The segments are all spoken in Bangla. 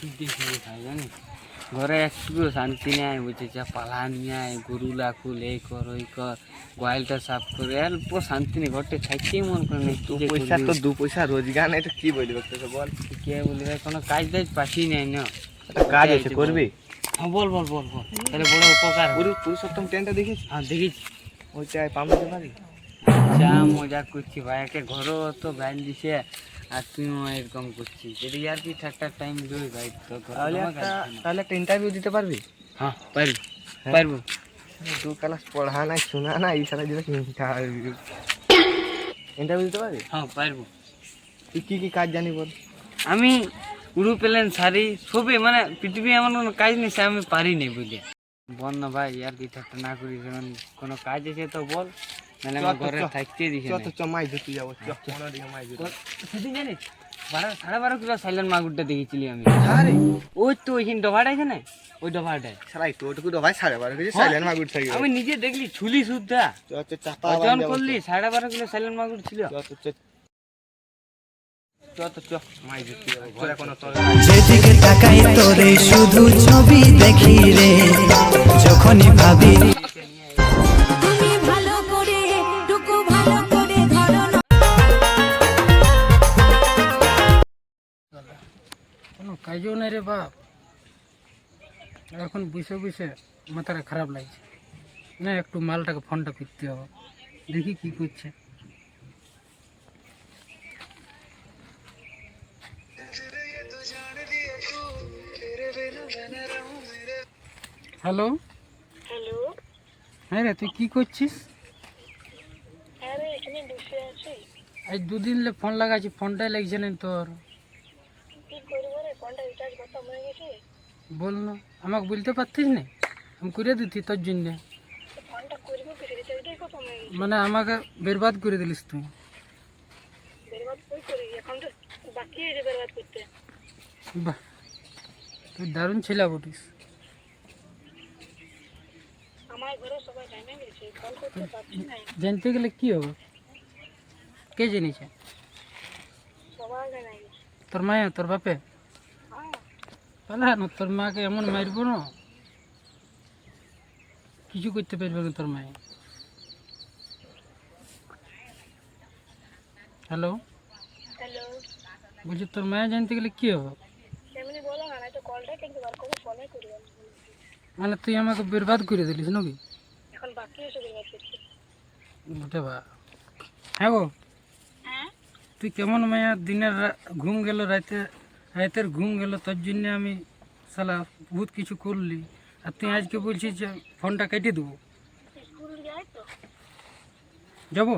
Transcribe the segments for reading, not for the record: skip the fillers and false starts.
খুঁজতে শুরু খাই জানি ঘরে একটু শান্তি নেই বুঝেছে পালা নিয়ে আয় গরু লাকুল এই কর ওই কর গোয়ালটা সাফ করে অল্প শান্তি নেই ঘরটা থাকতেই মন করে না দু পয়সা তো দু পয়সা রোজগার নাই তো কি বলবি তোকে বল কে বলি ভাই কোনো কাজ টাজ পাচ্ছি নাই না একটা কাজ আছে করবি হ্যাঁ বল বল বল বল তাহলে বড় উপকার হবে। পুরুষোত্তম ট্রেনটা দেখিস হ্যাঁ দেখিস ওইটাই পাম দিতে পারি যা মজা করছি ভাইয়াকে ঘরও তো গাইল দিছে আর তুইও এরকম করছিস যদি আর কি ঠাট্টার টাইম দিই ভাই তো তাহলে একটা ইন্টারভিউ দিতে পারবি হ্যাঁ পারবো পারবো দু ক্লাস পড়া নাই শোনা নাই এই সারা দিনে ইন্টারভিউ দিতে পারবি হ্যাঁ পারবো তুই কি কি কাজ জানি বল আমি উড়ু পেলেন শাড়ি সবই মানে পৃথিবী এমন কোনো কাজ নেই সে আমি পারি নি বুঝলে বল না ভাই আর কি ঠাট্টা না করি যেমন কোনো কাজ আছে তো বল নাহলে আমার ঘরে থাকতে দিছে চল তো মাই ধুতে যাবো মাই ধুতে সেদিন জানিস 12.5 কিলো সাইলেন্ট মাগুরটা দেখেছিলি আমি আরে ওই তো ওইখানে ডভাটা আছে না ওই ডভাটায় সালাই তো ওটুকু ভাই 12.5 কেজি সাইলেন্ট মাগুর থাকে আমি নিজে দেখলি ছুলি সুদ্ধা চল চাপা ওজন করলি 12.5 কিলো সাইলেন্ট মাগুর ছিল মাই ধুতে যাবো ঘরে কোনো তল যেদিকে তাকাই তোরে শুধু ছবি দেখি রে যখনই ভাবি তুমি ভালো করে টুকু ভালো করে ধরো না কোনো কাজও নেই রে বাপ এখন বসে বসে মাথাটা খারাপ লাগছে না একটু মালটাকে ফোনটা করতে হবে দেখি কি করছে হ্যালো হ্যালো হ্যাঁ রে তুই কি করছিস হ্যাঁ রে এখানে বসে আছি আজ দুদিন ফোন লাগাচ্ছি ফোনটাই লাগছে না তোর কি করবো রে ফোনটা রিচার্জ খতম হয়ে গেছে বল না আমাকে বলতে পারতিস না আমি করে দিতি তোর জন্য ফোনটা করবো কি রিচার্জটাই খতম হয়ে গেছে মানে আমাকে বেরবাদ করে দিলিস তুই বেরবাদ কই করি এখন তো বাকি আছে বেরবাদ করতে বাহ তুই দারুণ ছিলা বটিস আমার ঘরে সবাই জানে গেছে কল করতে পারছি না জানতে গেলে কি হবে কে জেনেছে সবাই জানে গেছে তোর মায়া তোর বাপে হ্যাঁ পালা না তোর মাকে এমন মারবো না কিছু করতে পারবে না তোর মায়ে হ্যালো হ্যালো বলছি তোর মায়া জানতে গেলে কি হবে এমনি বলো না তো কলটা কিন্তু বার করে ফোনে করি আমি। মানে তুই আমাকে বরবাদ করে দিলিস নাকি এখন বাকি আছে বেরবাদ করতে ওটা বা হ্যাঁ গো হ্যাঁ তুই কেমন মায়া দিনের ঘুম গেল রাতের ঘুম গেল তোর জন্য আমি সালা বহুত কিছু করলি আর তুই আজকে বলছিস যে ফোনটা কেটে দেবো স্কুল যাই তো যাবো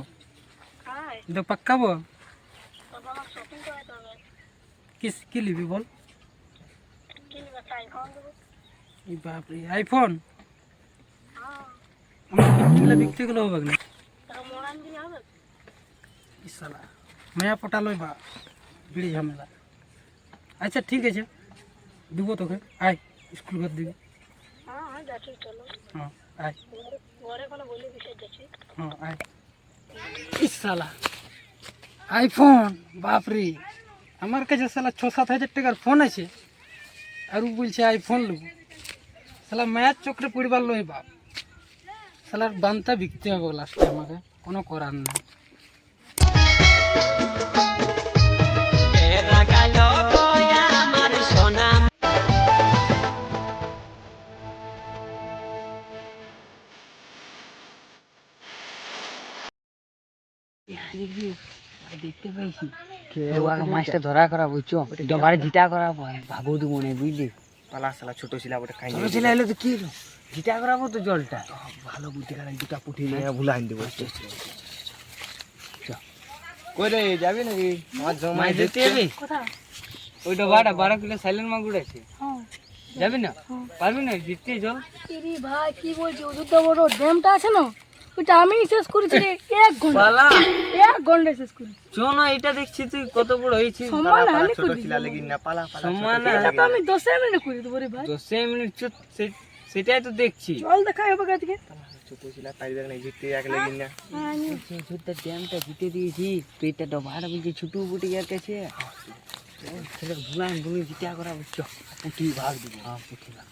হ্যাঁ তো পাক্কাবো তবে আমার শপিং করাতে হবে কি নিবি বল কি নিবে আইফোন দেবো এই বাপরে আইফোন হ্যাঁ আমার কিনলে বিক্রি গেলে হবে না টাকা মোড়ান দিলে হবে ই সালা মায়া পটালোই বা বিড়ি ঝামেলা আচ্ছা ঠিক আছে দেবো তোকে আয় স্কুল ঘর দিবি হ্যাঁ হ্যাঁ যাচ্ছি চলো হ্যাঁ আয় ঘরে কোনো বলি বিষয় যাচ্ছি হ্যাঁ আয় ই সালা আইফোন বাপরে আমার কাছে সালা 6-7 হাজার টাকার ফোন আছে আর ও বলছে আইফোন নেবো সালা মায়ের চোখে পরিবার লই বাপ সালার বান্তা বিকতে হবে লাস্টে আমাকে কোনো করার নেই দেখতে পাইছি মাছটা ধরা করা বুঝছো ডবারে জিটা করাবো ভাবো তো মনে বুঝলি পালা সালা ছোট ছিল ওটা খাই ছোট ছেলে এলো তো কি হলো জিটা করাবো তো জলটা ভালো বুদ্ধি কারণ দুটা পুঁটি নিয়ে ভুলা আন দেবো কই রে যাবি নাকি মাছ জমা মাছ দেখতে যাবি ওই ডবাটা 12 কিলো সাইলেন্ট মাগুর আছে যাবি না পারবি না জিততে চল ইরি ভাই কি বলছি ওদের তো বড় ড্যামটা আছে না ওটা আমি শেষ করেছি রে 1 ঘন্টা পালা 1 ঘন্টা শেষ করেছি চল এটা দেখছি তুই কত বড় হয়েছিস সমান আমি ছোট করি ছিল লাগি না পালা পালা সমান এটা তো আমি 10 মিনিট করে দেবো রে ভাই 10 মিনিট সেটাই তো দেখছি চল দেখাই হবে আজকে ছোট ছিল পাইবে না জিততে এক লাগি না সেই ছোট্ট ড্যামটা জিতে দিয়েছি তুই এটা ডবাটা বলছি ছুটু বুটি গেছে ছেলে ভুলান ভুলি জিতা করা বুঝছো পুটি ভাগ দিব হ্যাঁ পুটি ভাগ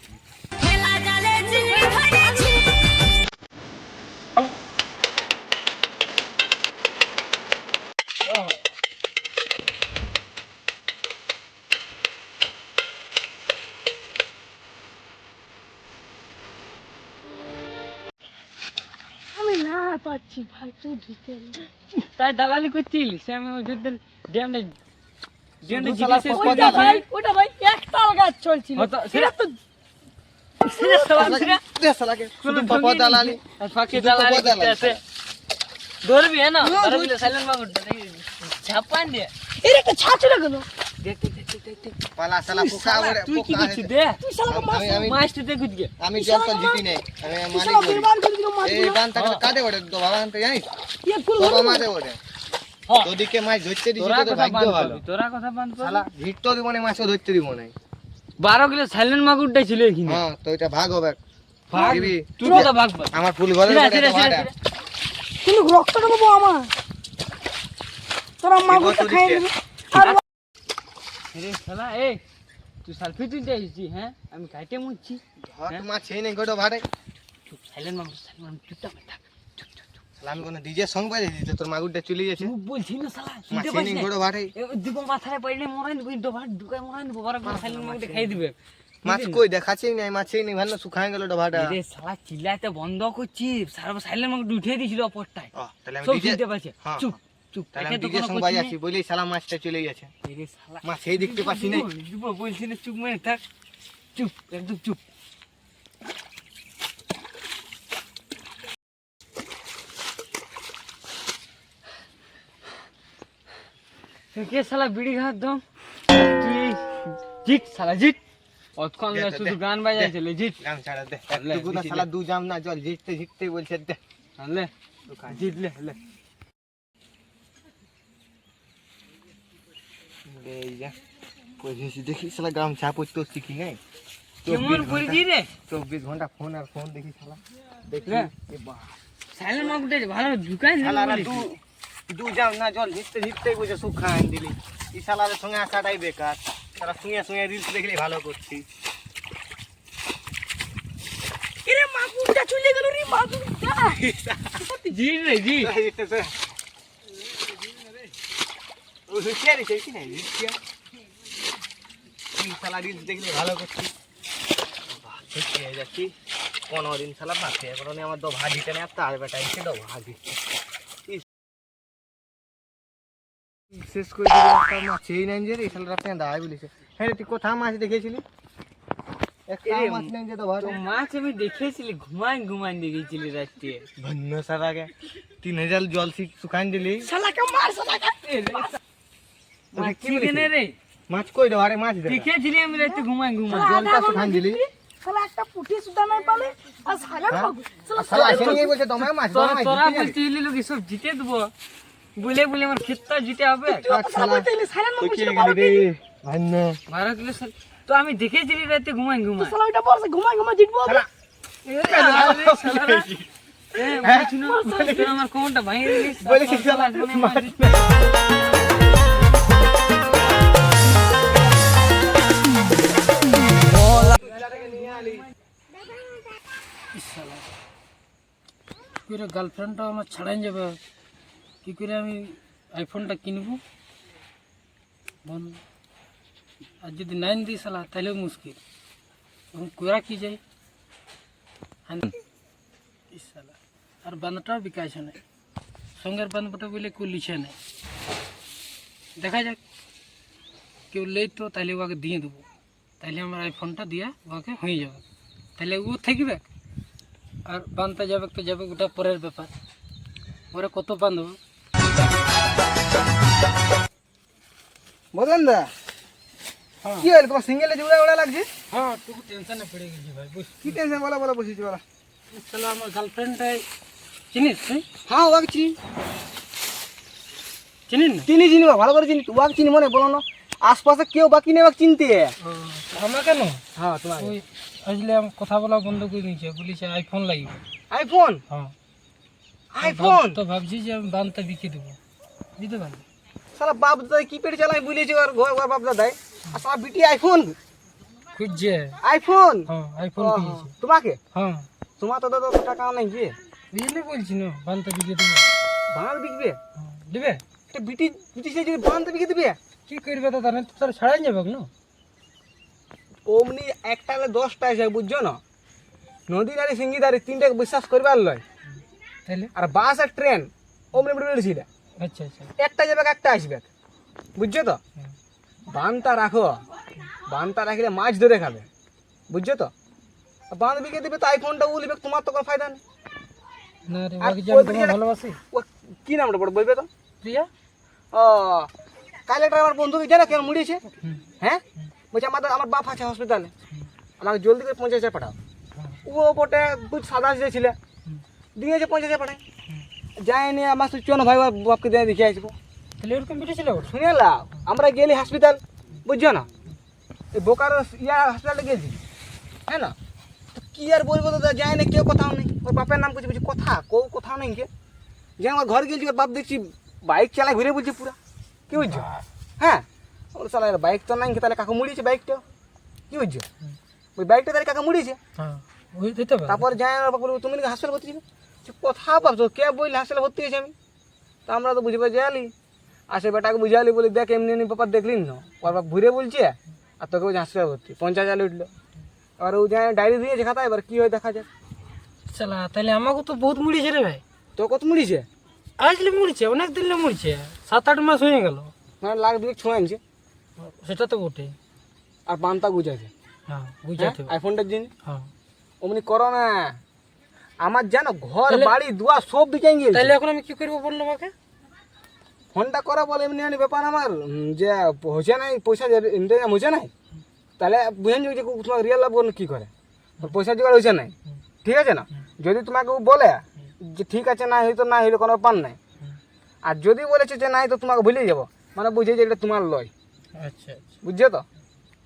আমি না পাচ্ছি ভাই, তুই ঢুকে তাই দালালি করছিলি সে আমি ওই ড্যামটা ওটা ভাই একতাল গাছ চলছিল। হতো, সেটা তো দে শালাকে শুধু পাপা দালালি ফাঁকি দালালি করতে আছে ধরবি হ্যাঁ না ধরবি সাইলেন্ট মাগুরটা ঝাপান দিয়ে এর একটা ছাড়ছিল কেন? দেখ পালা শালা পোকা ওরে তুই কি পোকা করছিস দে তুই শালাকে মার মাস্ট দেখুত গে আমি জল তো জিতি নাই আমি তুই মালিক শালা বলি বেরবার করে দিল মার এই বান থাকলে কাটে ওরে তো বাবা আনতে জানিস ইয়ে ফুল বাবা মারে ওরে হ্যাঁ। তোদিকে মাছ ধরতে দিছিস তোরা তো কথা ভাগ্য বান্ধ ভালো তোরা কথা বান্ধ শালা ভিড় তো দিব না মাছও ধরতে দিব না 12 কিলো সাইলেন্ট মাগুরটা ছিল এখানে হ্যাঁ তো এটা ভাগ হবে ভাগ দিবি তুই কথা ভাগ ভাগ আমার ফুল ঘরে ছিড়া, ওটা ছিড়া, ছিড়া, ভাড়া। ছিড়া। কিন্তু রক্তটা বাবু আমার, তোরা মাগুরটা খাই দিবি। আর রে শালা এই তুই সেলফি তুলতে আসছিস হ্যাঁ আমি কাটে মুচ্ছি ধর তো মাছ এই নাই গোটো ভাড়ে চুপ সাইলেন্ট মাগুর চুপটা থাক চুপ চুপ চুপ শালা আমি কোন ডিজে সং বাজে দিতে তোর মাগুরটা চলে গেছে চুপ বলছি না শালা মাছ শুনতে এই পাস নাই না গোটো ভাড়ে দিব মাথায় পড়লে মরাই দিব ডোবা ঢুকাই মরাই দিব বড় করে সাইলেন্ট মাগুরটা খাই দিবে মাছ কই দেখাচ্ছেই নাই মাছই নাই ভালো শুকায় গেল ওটা ভাড়া রে শালা চিল্লাতে বন্ধ করছি সারা সাইলেন্ট মাগুরটা উঠিয়ে দিছিল অপরটায় তাহলে আমি সব ডিজে শুনতে পাচ্ছে হ্যাঁ, চুপ চুপ তাহলে একে আমি তো ডিজে কোনো সং করছি বাজে না। আছি বলেই শালা মাছটা চলে গেছে রে শালা মাছ এই দেখতে পাচ্ছি নাই দিব বলছি না চুপ মেরে থাক চুপ একদম চুপ কে শালা বিড়ি খাওয়ার দম তুই জিত শালা জিত অতক্ষণ দে তো, শুধু দে, গান বাজাইছিল জিত গাম ছাড়া দে লে, একটু না বেশি শালা দু জাম না জল জিততে জিততে বলছে দে লে জিতলে লে দে এই যা পয়সা দেখি শালা গাম ছা পড়তে শিখি নাই কেমন করেছি রে 24 ঘন্টা ফোন আর ফোন দেখি শালা দেখি রে। এ বাহ সাইলেন্ট মাগুরটা ভালো ঢুকাই দিল শালা দু জাম না জল জিততে জিততে বলছে শুকায় দিলি এই শালার সঙ্গে আসাটাই বেকার শালা শুয়ে শুয়ে রিলস দেখলে ভালো করছি এরে মাগুরটা চলে গেল রে মাগুরটা। জিত রে জিত ও হুঁশিয়ার দিছে কি নাই হুঁশিয়ার এই শালা রিলস দেখলে ভালো করছি বাহ খুশি হয়ে যাচ্ছি 15 দিন শালা বাকি এখন আমার তো ভাজিটা না তার বেটা এসে দাও ভাজি শেষ করে দিলে একটা মাছ এই নাই যে রে শালা রাতে দাঁড়াই বলিছে হ্যাঁ রে তুই কোথায় মাছ দেখেছিলি একটা এরে, মাছ নাই যে তো ভালো তো মাছ আমি দেখেছিলি ঘুমাই ঘুমাই দেখেছিলি রাত্রে ভন্ন সারা গে 3000 জল শুকান দিলি শালাকে মার শালাকে। মাছ চিকেনে রে মাছ কই রে আরে মাছ দে দেখেছিলি আমি রাত্রে ঘুমাই ঘুমাই জলটা শুকান দিলি শালা একটা পুঁটি সুদ্ধা নাই পালে আর সাগর মাগুর শালা আসেনি এই বলছে তোমার মাছ তোরা মাছ তোরা বলছিলি লোক সব জিতে দেবো বলে বলে আমার ক্ষেতটা জিতে হবে সাইলেন্ট মাগুর ছিল রে ভন্ন 12 কিলো তো আমি দেখেছিলি রাতে ঘুমাই ঘুমাই শালা ওইটা বলছে ঘুমাই ঘুমাই জিতবো। আমার কোমরটা ভাঙে দিলিস বলেছি শালা মাছ করে গার্লফ্রেন্ডটা আমার ছাড়াই যাবে কি করে আমি আইফোনটা কিনবো বল আর যদি নাইন দিই শালা তাহলেও মুশকিল এখন কোরা কি যাই শালা আর বান্ধটাও বিকাশ নাই সঙ্গের বান্ধবটা বলে কেউ লিখে নেই দেখা যাক কেউ লেই তো তাহলে ওকে দিয়ে দেবো তাহলে আমার আইফোনটা দিয়ে ওকে হয়ে যাবে তাহলে ও থাকবে আর বানতে যাবে তো যাবে ওটা পরের ব্যাপার ওরা কত বাঁধব বলেন দা কি হল তোমার সিঙ্গেলে জুড়া ওড়া লাগছে হ্যাঁ তুই টেনশনে পড়ে গেছি ভাই বুঝ কি টেনশন বলা বলা বসেছি বলা তাহলে আমার গার্লফ্রেন্ডটাই চিনিস তুই হ্যাঁ ওয়াক চিনি চিনিস না চিনি চিনি ভালো করে চিনি ওয়াক চিনি মনে বলো না আশপাশে কেউ বাকি নেই ওয়াক চিনতে আমার কেন হ্যাঁ তোমার ওই আসলে আমি কথা বলা বন্ধ করে দিয়েছে বলেছে আইফোন লাগবে আইফোন হ্যাঁ আইফোন তো ভাবছি যে আমি বানটা বিকে দেবো দিতে পারবি সালা বাপ দাদা কি পেটে চালাই বুঝেছি ওর ঘর বাপ দাদাই আর সালা বিটি আইফোন খুঁজছে আইফোন হ্যাঁ আইফোন খুঁজছে তোমাকে হ্যাঁ তোমার তো দাদা টাকা নাই কি বুঝলে বলছি না বানতে বিকে দেবে বাঁধ বিকবে দেবে একটা বিটি বিটি সে যদি বাঁধতে বিকে দিবে কি করবে দাদা না তো তোর ছাড়াই যাবে না অমনি একটা হলে 10টা আছে বুঝছো না নদীদারি সিঙ্গিদারি 3টাকে বিশ্বাস করবার লয় তাহলে আর বাস আর ট্রেন অমনি বেড়েছিল আচ্ছা আচ্ছা একটা যাবে একটা আসবে বুঝছো তো বানটা রাখো বানটা রাখলে মাছ ধরে খাবে বুঝছো তো বাঁধ বিকে দিবে তো আইফোনটা উলবে তোমার তো কোনো ফায়দা নেই না রে আর ওকে যে আমি ওই তোমায় দিকে- ভালোবাসি ও কি নামটা পড়ে বলবে তো প্রিয়া ও কাল একটা আমার বন্ধুকে জানো কেন মুড়িয়েছে হুম। হ্যাঁ বলছে আমার বাপ আছে হসপিটালে আমাকে জলদি করে 50,000 পাঠাও হ্যাঁ। ও বটে বুঝ সাদা ছিল দিয়েছে 50,000 পাঠায় যায়নি আমার তো চলো ভাই ওর বাপকে দিয়ে দেখে আসবো তাহলে ওরকম বেটে ছিল ওর শুনে লাও আমরা গেলি হসপিটাল বুঝছো না এই বোকারো হসপিটালে গেছি হ্যাঁ না তো কি আর বলবো দাদা যায় না কেউ কোথাও নেই ওর বাপের নাম করছে বলছি কোথাও নেই কে যে আমার ঘর গেছি ওর বাপ দেখছি বাইক চালায় ঘুরে বলছে পুরা কি বুঝছো হ্যাঁ ওর সালা বাইক তো নাই তাহলে কাকু মুড়িয়েছে বাইকটা কি বুঝছো ওই বাইকটা তাহলে কাকু মুড়িয়েছে হ্যাঁ ওই দিতে পারে তারপর যাই ওর বাপ বলবো তুমি নাকি হাসপাতালে ভর্তি ছিল কথা ভাবছো কে বললি হাসপাতালে ভর্তি হয়েছে আমি তা আমরা তো বুঝে পাই যালি আসে বেটাকে বুঝালি বলি দেখ এমনি এমনি ব্যাপার দেখলি না ওর বাপ ঘুরে বলছে আর তোকে বলছে হাসপাতালে ভর্তি 50,000 উঠলো এবার ও যাই ডায়েরি দিয়েছে খাতা এবার কি হয় দেখা যাক চালা তাহলে আমাকে তো বহুত মুড়িয়েছে রে ভাই তো কত মুড়িছে আসলে মুড়িছে অনেক দিন মুড়িছে 7-8 মাস হয়ে গেল মানে লাখ দুই ছোঁয়া আনছে সেটা তো বটে আর পান্তা গুজাছে হ্যাঁ বুঝাতে হবে। আইফোনটার জিনিস হ্যাঁ অমনি করো না আমার জানো ঘর তাহলে- বাড়ি দুয়া সব বিকাই গেছে তাহলে এখন আমি কি করবো বললো আমাকে ফোনটা করা বলে এমনি এমনি ব্যাপার আমার যে হচ্ছে নাই পয়সা ইন্টারনেট হচ্ছে নাই তাহলে বুঝেন যে তোমার রিয়েল লাভ কি করে ওর পয়সা জোগাড় হয়েছে নাই ঠিক আছে না যদি তোমাকে ও বলে যে ঠিক আছে না হয়তো না হইলে কোনো ব্যাপার নাই আর যদি বলেছে যে নাই তো তোমাকে ভুলে যাবো মানে বুঝে যে এটা তোমার লয় আচ্ছা আচ্ছা বুঝছো তো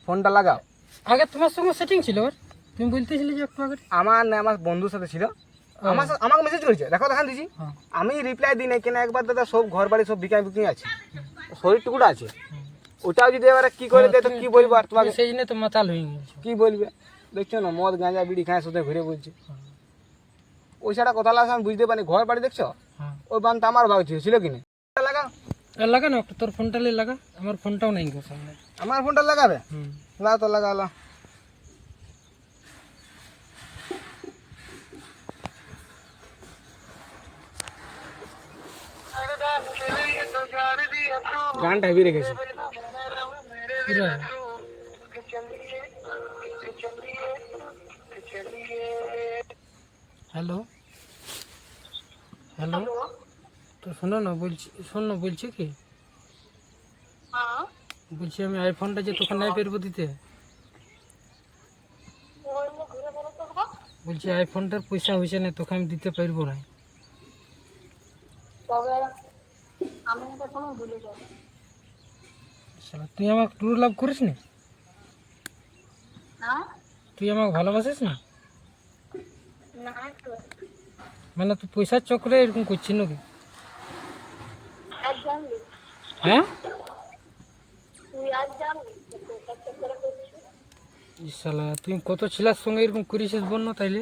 ফোনটা লাগাও আগে তোমার সঙ্গে সেটিং ছিল ওর তুমি বলতেছিলে যে একটু আগে আমার না আমার বন্ধুর সাথে ছিল আমাকে মেসেজ করেছে দেখো দেখান দিছি হ্যাঁ। আমি রিপ্লাই দিই নাই কেন একবার দাদা সব ঘর বাড়ি সব বিকাই বিকিং আছে শরীর টুকুটা আছে ওটাও যদি এবারে কি করে দেয় তো কি বলবো আর তোমাকে সেই জন্য তো মাতাল হয়ে গেছে কি বলবে দেখছো না মদ গাঁজা বিড়ি খায় শুধু ঘুরে বলছে ওই ছাড়া কথা লাগছে আমি বুঝতে পারি ঘর বাড়ি দেখছো হ্যাঁ ওই বানটা আমার ভাগ ছিল কিনে লাগাও লাগা না একটু তোর ফোনটা নিয়ে লাগা আমার ফোনটাও নাই গো সামনে আমার ফোনটা লাগাবে হুম লাও তো লাগালো গানটা হেভি রেখেছি পুরা হ্যালো হ্যালো তো শোনো না বলছি কি হ্যাঁ বলছি আমি আইফোনটা যে তোকে নাই পেরবো দিতে ঘুরে বলো তো বাবা। বলছি আইফোনটার পয়সা হয়েছে না তোকে আমি দিতে পারবো না তবে আমি এটা কোনো ভুলে যাবো শালা, তুই আমাকে ট্রু লাভ করিস না না তুই আমাকে ভালোবাসিস না না তো মানে তুই পয়সার চক্রে এরকম করছিস নাকি আজ জানলি হ্যাঁ তুই আজ জানলি যে তোর চক্করে করছিস শালা তুই কত ছেলের সঙ্গে এরকম করেছিস বল না তাইলে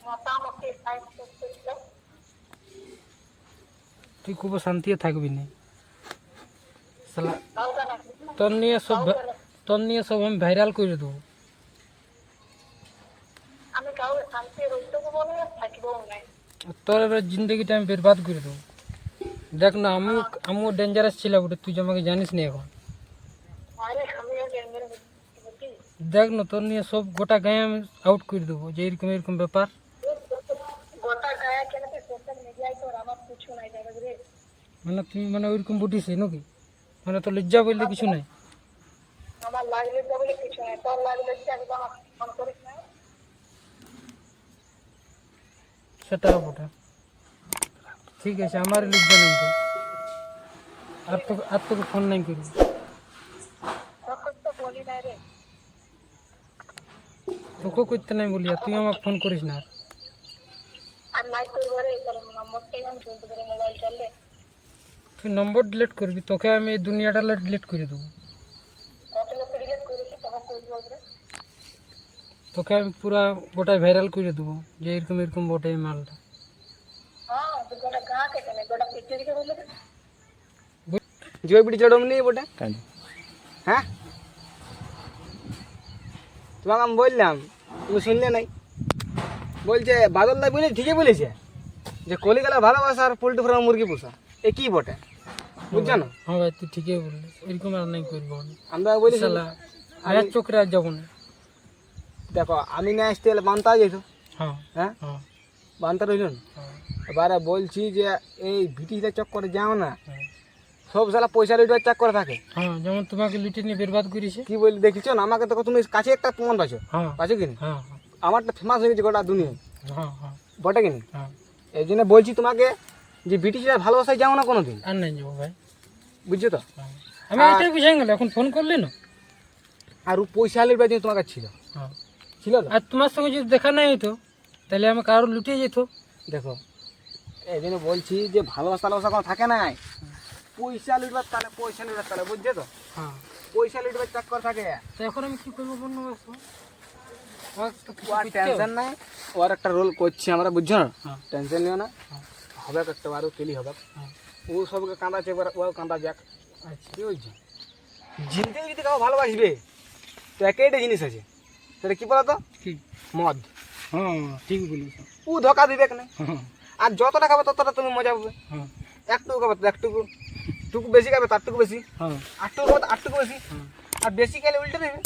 মাথা আমাকে সাইড করতেছিল তুই খুব শান্তিতে থাকবি না শালা কাউকে রাখিস না তোর নিয়ে সব আমি ভাইরাল করে দেবো আমি কাউকে শান্তি রইতেও বলে থাকিবও নাই তোর এবার জিন্দগিটা আমি বরবাদ করে দেবো দেখ না আমিও ডেঞ্জারাস ছিলাম ওটা তুই যে আমাকে জানিস না এখন আরে আমি ডেঞ্জার হচ্ছি দেখ না তোর নিয়ে সব গোটা গায়ে আমি আউট করে দেবো যে এরকম ব্যাপার গোটা গায়ে কেন সোশ্যাল মিডিয়ায় তোর আমার কিছু নাই জায়গা রে মানে তুই মানে ওইরকম বুটিস নাকি মানে তোর লজ্জা বলতে কিছু নাই আমার লাগলে বলে কিছু নাই তোর লাগলে কি আমি আমার ফোন করিস না সেটা ওটা ঠিক আছে আমার লজ্জা নেই তো আর তোকে ফোন নাই করি তখন তো বলি নাই রে তোকে করতে নাই বলি আর তুই আমাকে ফোন করিস না আর নাই করবো রে তোর নম্বরটাই আমি চলতে পারি মোবাইল চললে তুই নম্বর ডিলিট করবি, তোকে আমি এই দুনিয়াটা ডিলিট করে দেবো। তোকে আমি পুরা গোটাই ভাইরাল করে দেবো যে এরকম এরকম বটে এই মালটা। জিও পিটি চড়ম নেই বটে, হ্যাঁ তোমাকে আমি বললাম, তুমি শুনলে নাই? বলছে বাদল দা বলে ঠিকই বলেছে যে কলিকালা ভালোবাসা আর পোল্ট্রি ফার্ম মুরগি পোষা এ কি বটে, বুঝছো না? হ্যাঁ ভাই তুই ঠিকই বললি, এরকম আর নাই করবো আমি। আমরা বলি শালা আর চোখে আর যাবো না। দেখো আমি না আসতে হলে বান্তা যেত, হ্যাঁ হ্যাঁ হ্যাঁ বান্তা রইল না। হ্যাঁ এবারে বলছি যে এই ভিটিটা চক্করে যাও না, হ্যাঁ। সব শালা পয়সা লুটার চক্করে থাকে। হ্যাঁ যেমন তোমাকে লুটে নিয়ে বেরবাদ করেছে। কি বলি দেখিছো না? আমাকে দেখো তুমি কাছে একটা প্রমাণ পাচ্ছ, হ্যাঁ পাচ্ছ কিনি? হ্যাঁ আমারটা ফেমাস হয়ে গেছে গোটা দুনিয়ায়, হ্যাঁ হ্যাঁ বটে কিনি? হ্যাঁ। এই জন্য বলছি তোমাকে যে ব্রিটিশরা ভালোবাসায় যাও না কোনোদিন, আর নাই যাবো ভাই। বুঝছো তো? হ্যাঁ। আমি এটাই বুঝাই গেল, এখন ফোন করলি না। আর ও পয়সা লুটবার জন্য তোমার কাছে ছিল, হ্যাঁ। ছিল তো? আর তোমার সঙ্গে যদি দেখা নাই হতো তাহলে আমাকে আরো লুটিয়ে যেত। দেখো এই জন্য বলছি যে ভালোবাসা টালোবাসা কোনো থাকে নাই, পয়সা লুটবার তাহলে পয়সা লুটবার তাহলে, বুঝছো তো? হ্যাঁ। পয়সা লুটবার চক্কর থাকে। তো এখন আমি কি করবো বন্য বাসা? ওর টেনশন নাই, ওর একটা রোল করছি আমরা, বুঝছো না? হ্যাঁ। টেনশন নিও না, হ্যাঁ। হবে একটা বারও কেলি হবে। হ্যাঁ। ও সবকে কাঁদাচ্ছে, এবার ও কাঁদা যাক। আচ্ছা কি বলছি, জিনতে যদি কাউ ভালোবাসবে তো একটা জিনিস আছে, সেটা কি বলতো? কি? মদ। হ্যাঁ ঠিক বলিস। ও ধোকা দিবে না, হ্যাঁ আর যতটা খাবে ততটা তুমি মজা পাবে। হ্যাঁ একটুকু খাবে তো একটুকু, টুকু বেশি খাবে তার টুকু বেশি, হ্যাঁ আটটুকু খাবে আটটুকু বেশি, আর বেশি খেলে উল্টে দেবে।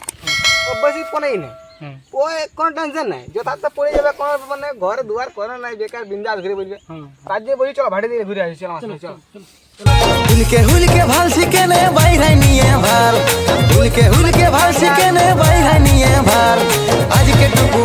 ও বেশি পনেই নেই, হ্যাঁ ও কোনো টেনশন নাই, যথার্থ পড়ে যাবে, কোনো ব্যাপার নেই, ঘরে দুয়ার করে নাই, বেকার বিন্দাস ঘুরে বলবে। হ্যাঁ। কাজ দিয়ে বলি চলো ভাড়ে দিয়ে ঘুরে আসি, চলো আমার সঙ্গে, চলো। হুলকে ভালছি কেনে বাইরে নিয়ে ভাল, হুলকে ভালছি কেনে বাইরে নিয়ে ভাল, আজকে টুকু